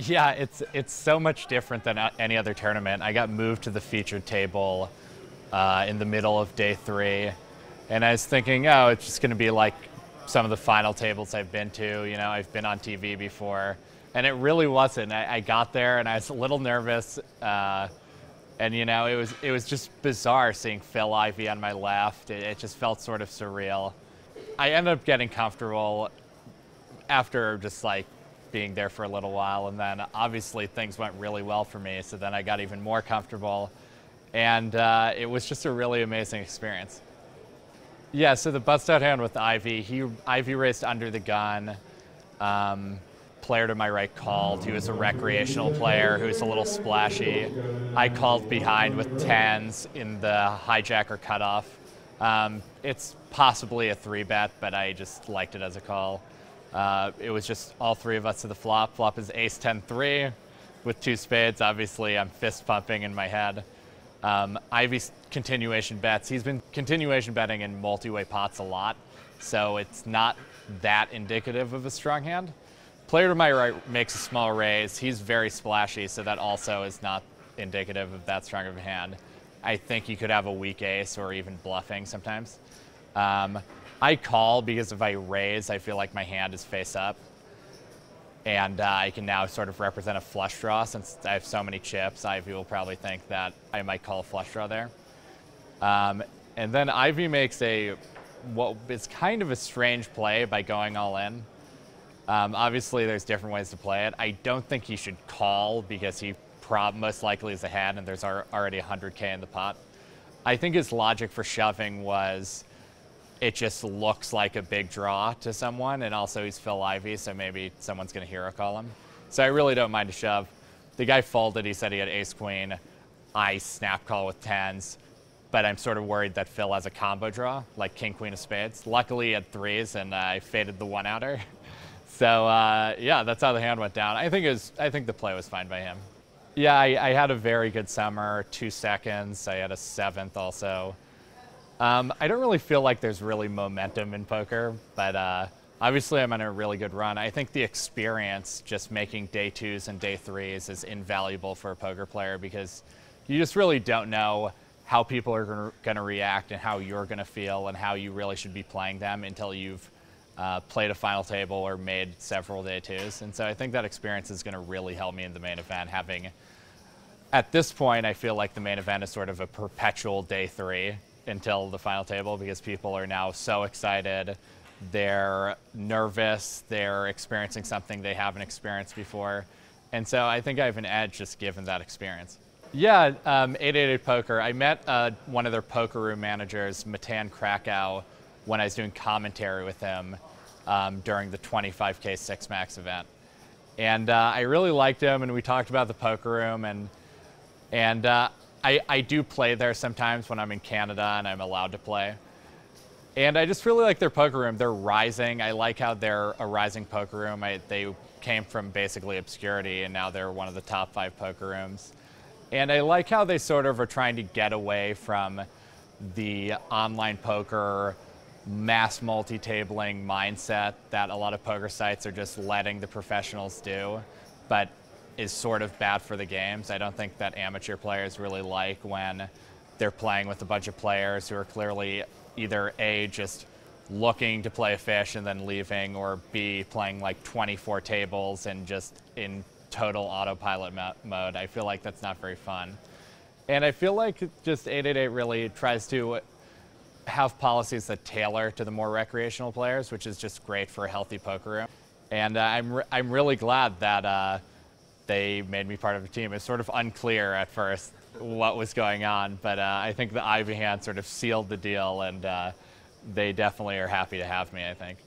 Yeah, it's so much different than any other tournament. I got moved to the featured table in the middle of day 3, and I was thinking, oh, it's just going to be like some of the final tables I've been to. You know, I've been on TV before, and it really wasn't. I got there and I was a little nervous, and you know, it was just bizarre seeing Phil Ivey on my left. It just felt sort of surreal. I ended up getting comfortable after just like being there for a little while, and then obviously things went really well for me, so then I got even more comfortable, and it was just a really amazing experience. Yeah, so the bust-out hand with Ivey, Ivey raced under the gun. Player to my right called. He was a recreational player who was a little splashy. I called behind with 10s in the hijacker cutoff. It's possibly a 3-bet, but I just liked it as a call. It was just all 3 of us to the flop. Flop is ace-10-3 with 2 spades. Obviously, I'm fist pumping in my head. Ivey's continuation bets. He's been continuation betting in multi-way pots a lot, so it's not that indicative of a strong hand. Player to my right makes a small raise. He's very splashy, so that also is not indicative of that strong of a hand. I think he could have a weak ace or even bluffing sometimes. I call because if I raise, I feel like my hand is face up. And I can now sort of represent a flush draw. Since I have so many chips, Ivey will probably think that I might call a flush draw there. And then Ivey makes what is kind of a strange play by going all in. Obviously, there's different ways to play it. I don't think he should call because he most likely is ahead and there's already 100K in the pot. I think his logic for shoving was it just looks like a big draw to someone, and also he's Phil Ivey, so maybe someone's going to hero call him. So I really don't mind a shove. The guy folded. He said he had ace-queen. I snap call with 10s, but I'm sort of worried that Phil has a combo draw, like king-queen of spades. Luckily, he had 3s, and I faded the 1-outer. So yeah, that's how the hand went down. I think the play was fine by him. Yeah, I had a very good summer, 2 seconds. I had a 7th also. I don't really feel like there's really momentum in poker, but obviously I'm on a really good run. I think the experience just making day 2s and day 3s is invaluable for a poker player because you just really don't know how people are going to react and how you're going to feel and how you really should be playing them until you've played a final table or made several day 2s. And so I think that experience is going to really help me in the main event. At this point, I feel like the main event is sort of a perpetual day 3 until the final table because people are now so excited. They're nervous. They're experiencing something they haven't experienced before. And so I think I have an edge just given that experience. Yeah, 888 Poker. I met one of their poker room managers, Matan Krakow, when I was doing commentary with him during the 25K 6-max event. And I really liked him, and we talked about the poker room, and I do play there sometimes when I'm in Canada and I'm allowed to play. And I just really like their poker room. They're rising. I like how they're a rising poker room. They came from basically obscurity, and now they're one of the top 5 poker rooms. And I like how they sort of are trying to get away from the online poker mass multi-tabling mindset that a lot of poker sites are just letting the professionals do, but is sort of bad for the games. I don't think that amateur players really like when they're playing with a bunch of players who are clearly either A, just looking to play a fish and then leaving, or B, playing like 24 tables and just in total autopilot mode. I feel like that's not very fun. And I feel like just 888 really tries to have policies that tailor to the more recreational players, which is just great for a healthy poker room. And I'm really glad that they made me part of the team. It's sort of unclear at first what was going on, but I think the Ivey hand sort of sealed the deal, and they definitely are happy to have me, I think.